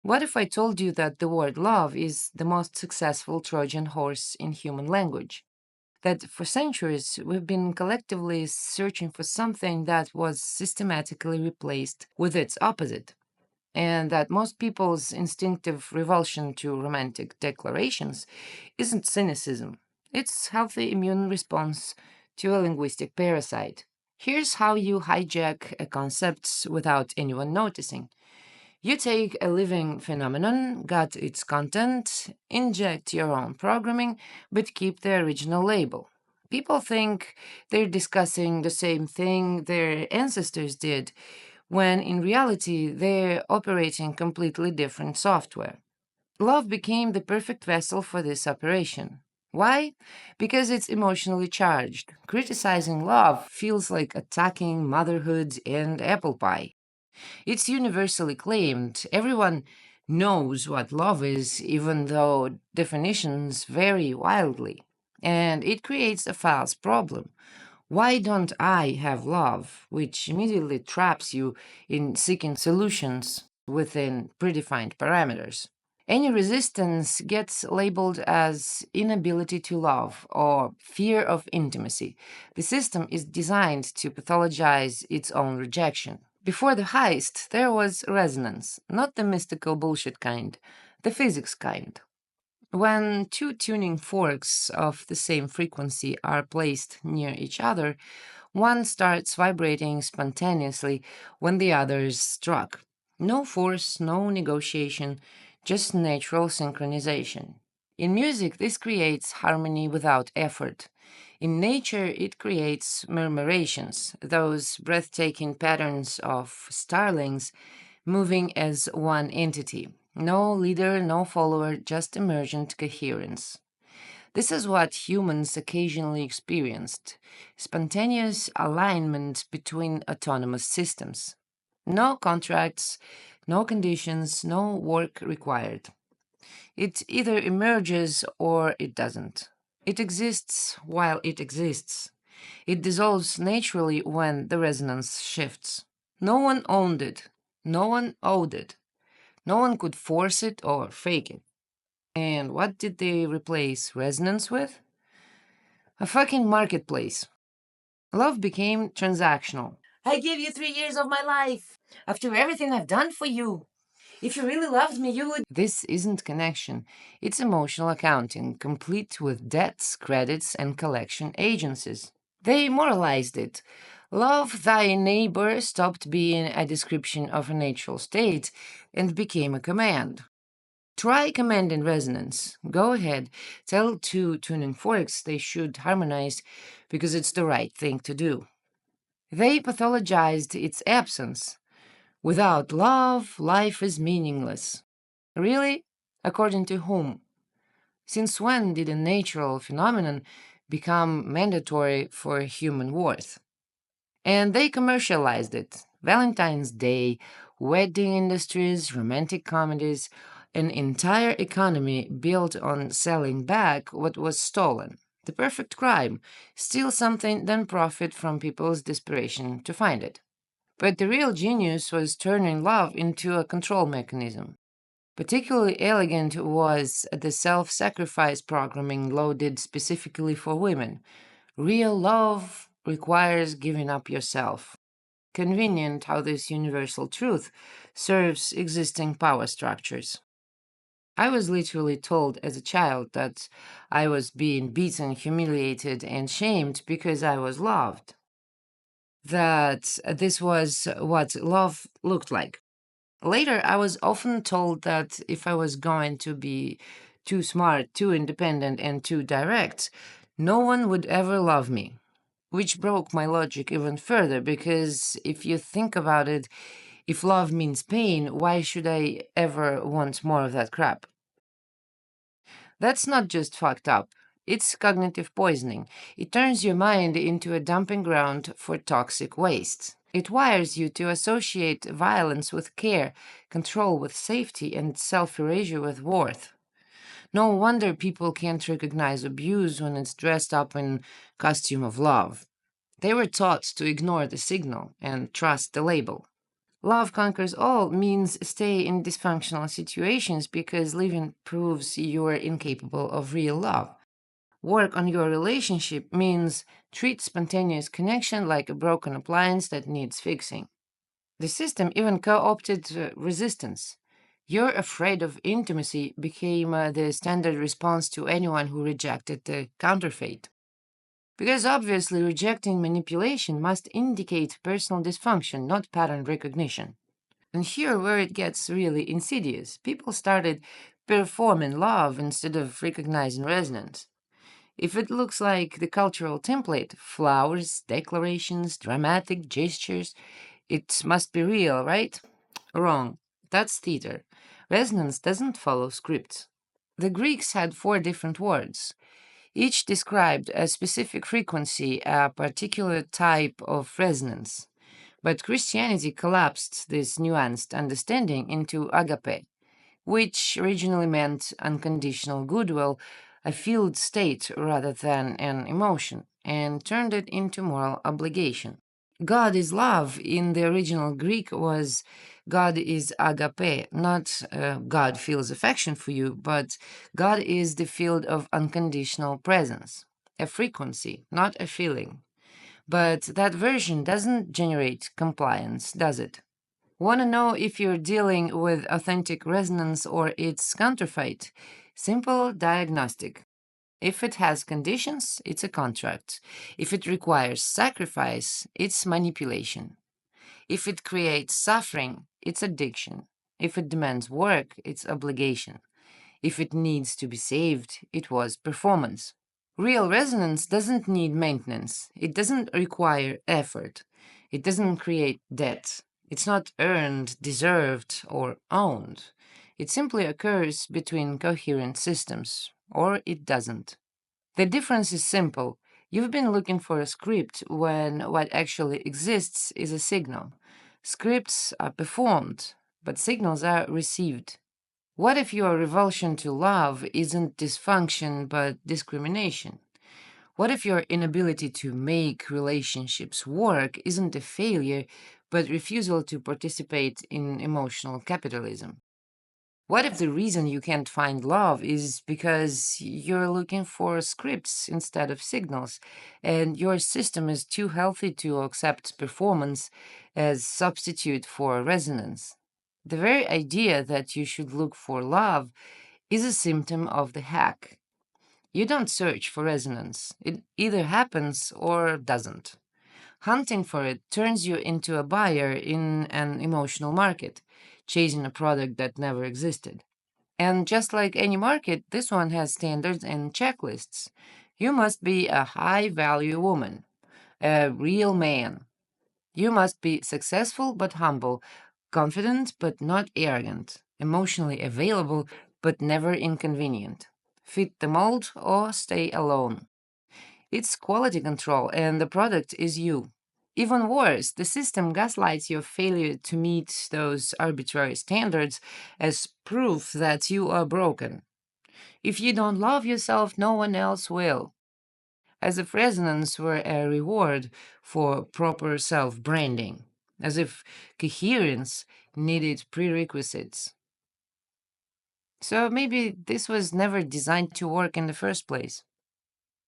What if I told you that the word love is the most successful Trojan horse in human language? That for centuries we've been collectively searching for something that was systematically replaced with its opposite, and that most people's instinctive revulsion to romantic declarations isn't cynicism, it's healthy immune response to a linguistic parasite. Here's how you hijack a concept without anyone noticing. You take a living phenomenon, gut its content, inject your own programming, but keep the original label. People think they're discussing the same thing their ancestors did, when in reality they're operating completely different software. Love became the perfect vessel for this operation. Why? Because it's emotionally charged. Criticizing love feels like attacking motherhood and apple pie. It's universally claimed. Everyone knows what love is, even though definitions vary wildly. And it creates a false problem. Why don't I have love? Which immediately traps you in seeking solutions within predefined parameters. Any resistance gets labeled as inability to love or fear of intimacy. The system is designed to pathologize its own rejection. Before the heist, there was resonance, not the mystical bullshit kind, the physics kind. When two tuning forks of the same frequency are placed near each other, one starts vibrating spontaneously when the other is struck. No force, no negotiation, just natural synchronization. In music, this creates harmony without effort. In nature, it creates murmurations, those breathtaking patterns of starlings moving as one entity. No leader, no follower, just emergent coherence. This is what humans occasionally experienced spontaneous alignment between autonomous systems. No contracts, no conditions, no work required. It either emerges or it doesn't. It exists while it exists. It dissolves naturally when the resonance shifts. No one owned it. No one owed it. No one could force it or fake it. And what did they replace resonance with? A fucking marketplace. Love became transactional. I give you 3 years of my life. After everything I've done for you. If you really loved me, you would. This isn't connection. It's emotional accounting, complete with debts, credits, and collection agencies. They moralized it. Love thy neighbor stopped being a description of a natural state and became a command. Try command and resonance. Go ahead. Tell two tuning forks they should harmonize because it's the right thing to do. They pathologized its absence. Without love, life is meaningless. Really? According to whom? Since when did a natural phenomenon become mandatory for human worth? And they commercialized it. Valentine's Day, wedding industries, romantic comedies, an entire economy built on selling back what was stolen. The perfect crime. Steal something, then profit from people's desperation to find it. But the real genius was turning love into a control mechanism. Particularly elegant was the self sacrifice programming loaded specifically for women. Real love requires giving up yourself. Convenient how this universal truth serves existing power structures. I was literally told as a child that I was being beaten, humiliated, and shamed because I was loved. That this was what love looked like. Later, I was often told that if I was going to be too smart, too independent, and too direct, no one would ever love me. Which broke my logic even further because if you think about it, if love means pain, why should I ever want more of that crap? That's not just fucked up. It's cognitive poisoning. It turns your mind into a dumping ground for toxic waste. It wires you to associate violence with care, control with safety, and self erasure with worth. No wonder people can't recognize abuse when it's dressed up in costume of love. They were taught to ignore the signal and trust the label. Love conquers all means stay in dysfunctional situations because living proves you're incapable of real love. Work on your relationship means treat spontaneous connection like a broken appliance that needs fixing. The system even co opted resistance. You're afraid of intimacy became the standard response to anyone who rejected the counterfeit. Because obviously, rejecting manipulation must indicate personal dysfunction, not pattern recognition. And here, where it gets really insidious, people started performing love instead of recognizing resonance. If it looks like the cultural template, flowers, declarations, dramatic gestures, it must be real, right? Wrong. That's theater. Resonance doesn't follow scripts. The Greeks had four different words. Each described a specific frequency, a particular type of resonance. But Christianity collapsed this nuanced understanding into agape, which originally meant unconditional goodwill, a field state rather than an emotion, and turned it into moral obligation. God is love in the original Greek was God is agape, not God feels affection for you, but God is the field of unconditional presence, a frequency, not a feeling. But that version doesn't generate compliance, does it? Want to know if you're dealing with authentic resonance or its counterfeit? Simple diagnostic. If it has conditions, it's a contract. If it requires sacrifice, it's manipulation. If it creates suffering, it's addiction. If it demands work, it's obligation. If it needs to be saved, it was performance. Real resonance doesn't need maintenance. It doesn't require effort. It doesn't create debt. It's not earned, deserved, or owned. It simply occurs between coherent systems, or it doesn't. The difference is simple. You've been looking for a script when what actually exists is a signal. Scripts are performed, but signals are received. What if your revulsion to love isn't dysfunction but discrimination? What if your inability to make relationships work isn't a failure but refusal to participate in emotional capitalism? What if the reason you can't find love is because you're looking for scripts instead of signals, and your system is too healthy to accept performance as substitute for resonance? The very idea that you should look for love is a symptom of the hack. You don't search for resonance, it either happens or doesn't. Hunting for it turns you into a buyer in an emotional market, chasing a product that never existed. And just like any market, this one has standards and checklists. You must be a high value woman, a real man. You must be successful but humble, confident but not arrogant, emotionally available but never inconvenient. Fit the mold or stay alone. It's quality control, and the product is you. Even worse, the system gaslights your failure to meet those arbitrary standards as proof that you are broken. If you don't love yourself, no one else will. As if resonance were a reward for proper self branding, as if coherence needed prerequisites. So maybe this was never designed to work in the first place.